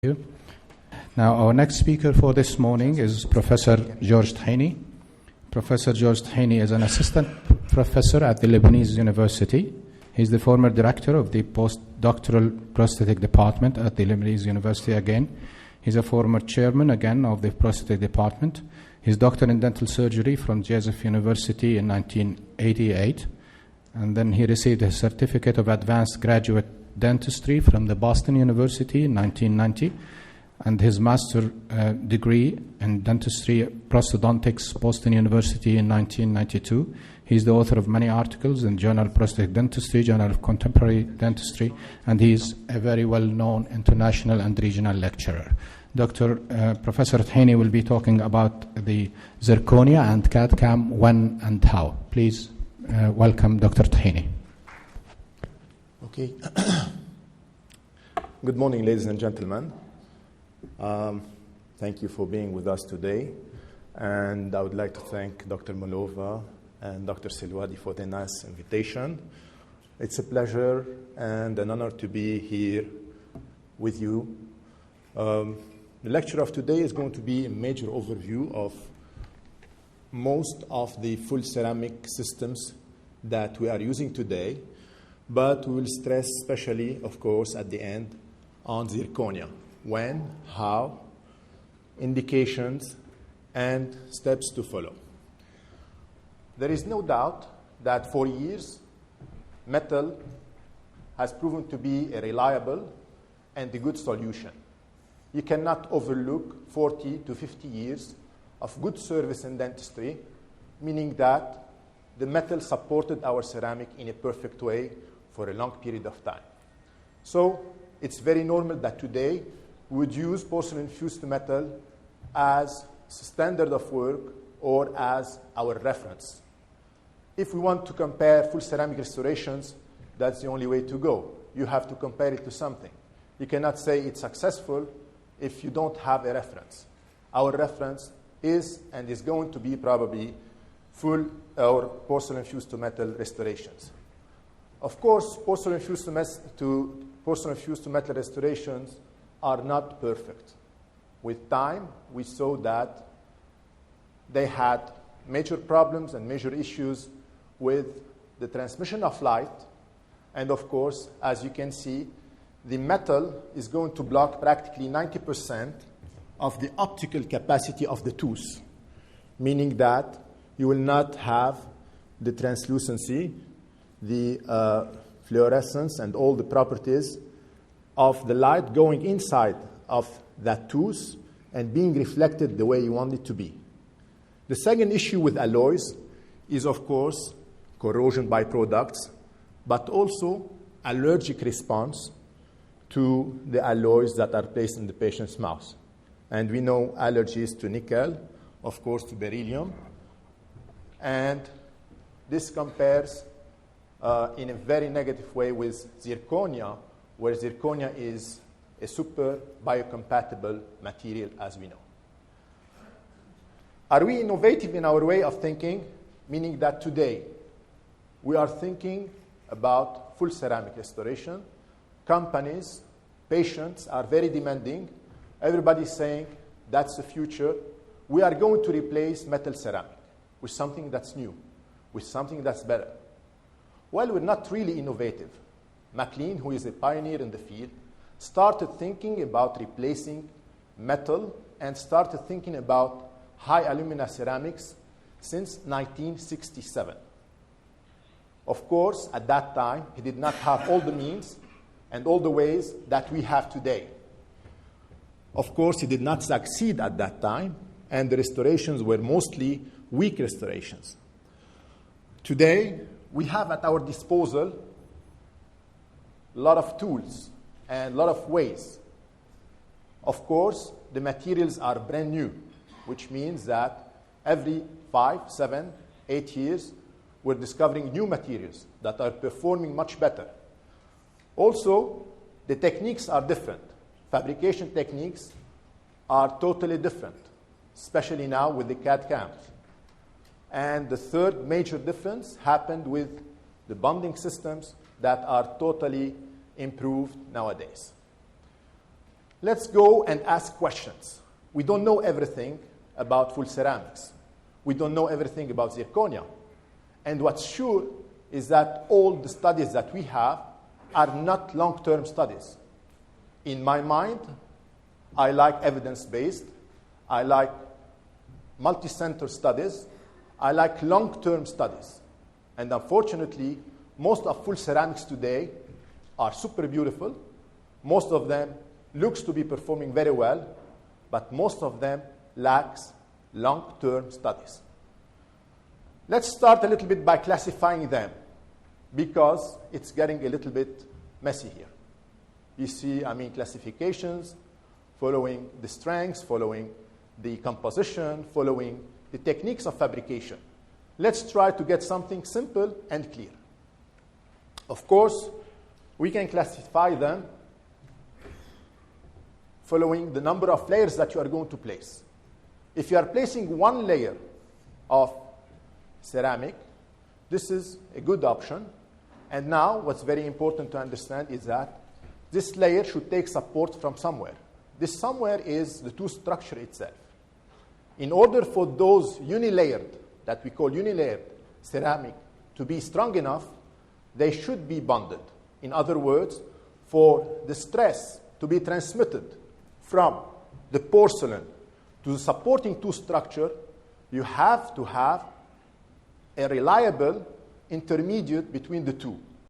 you. Now, our next speaker for this morning is Professor George Tehini. Professor George Tehini is an assistant professor at the Lebanese University. He's the former director of the postdoctoral prosthetic department at the Lebanese University again. He's a former chairman again of the prosthetic department. He's doctor in dental surgery from Joseph University in 1988. And then he received a certificate of advanced graduate dentistry from the Boston University in 1990, and his master degree in dentistry prosthodontics, Boston University in 1992. He's the author of many articles in Journal of Prosthetic Dentistry, Journal of Contemporary Dentistry, and he's a very well-known international and regional lecturer. Professor Tehini will be talking about the zirconia and CAD/CAM, when and how. Please welcome Dr. Tehini. Okay. Good morning, ladies and gentlemen. Thank you for being with us today. And I would like to thank Dr. Malova and Dr. Silwadi for their nice invitation. It's a pleasure and an honor to be here with you. The lecture of today is going to be a major overview of most of the full ceramic systems that we are using today. But we will stress especially, of course, at the end on zirconia. When, how, indications, and steps to follow. There is no doubt that for years, metal has proven to be a reliable and a good solution. You cannot overlook 40 to 50 years of good service in dentistry, meaning that the metal supported our ceramic in a perfect way for a long period of time. So it's very normal that today we would use porcelain-fused metal as standard of work or as our reference. If we want to compare full ceramic restorations, that's the only way to go. You have to compare it to something. You cannot say it's successful if you don't have a reference. Our reference is and is going to be probably full or porcelain-fused to metal restorations. Of course, porcelain-fused to metal restorations are not perfect. With time, we saw that they had major problems and major issues with the transmission of light. And of course, as you can see, the metal is going to block practically 90% of the optical capacity of the tooth, meaning that you will not have the translucency, the fluorescence, and all the properties of the light going inside of that tooth and being reflected the way you want it to be. The second issue with alloys is, of course, corrosion byproducts, but also allergic response to the alloys that are placed in the patient's mouth. And we know allergies to nickel, of course, to beryllium. And this compares in a very negative way with zirconia, where zirconia is a super biocompatible material, as we know. Are we innovative in our way of thinking, meaning that today we are thinking about full ceramic restoration? Companies, patients are very demanding. Everybody's saying that's the future. We are going to replace metal ceramic with something that's new, with something that's better. Well, we're not really innovative. McLean, who is a pioneer in the field, started thinking about replacing metal and started thinking about high-alumina ceramics since 1967. Of course, at that time, he did not have all the means and all the ways that we have today. Of course, he did not succeed at that time, and the restorations were mostly weak restorations. Today, we have at our disposal a lot of tools and a lot of ways. Of course, the materials are brand new, which means that every 5, 7, 8 years, we're discovering new materials that are performing much better. Also, the techniques are different. Fabrication techniques are totally different, especially now with the CAD/CAMs. And the third major difference happened with the bonding systems that are totally improved nowadays. let's go and ask questions. We don't know everything about full ceramics. We don't know everything about zirconia. And what's sure is that all the studies that we have are not long-term studies. In my mind, I like evidence-based. I like multi-center studies. I like long-term studies. And unfortunately, most of full ceramics today are super beautiful. Most of them looks to be performing very well, but most of them lacks long-term studies. Let's start a little bit by classifying them, because it's getting a little bit messy here. You see, classifications following the strengths, following the composition, following the techniques of fabrication. Let's try to get something simple and clear. Of course, we can classify them following the number of layers that you are going to place. If you are placing one layer of ceramic, this is a good option. And now what's very important to understand is that this layer should take support from somewhere. This somewhere is the tooth structure itself. In order for those uni-layered, that we call uni-layered ceramic, to be strong enough, they should be bonded. In other words, for the stress to be transmitted from the porcelain to the supporting tooth structure, you have to have a reliable intermediate between the two.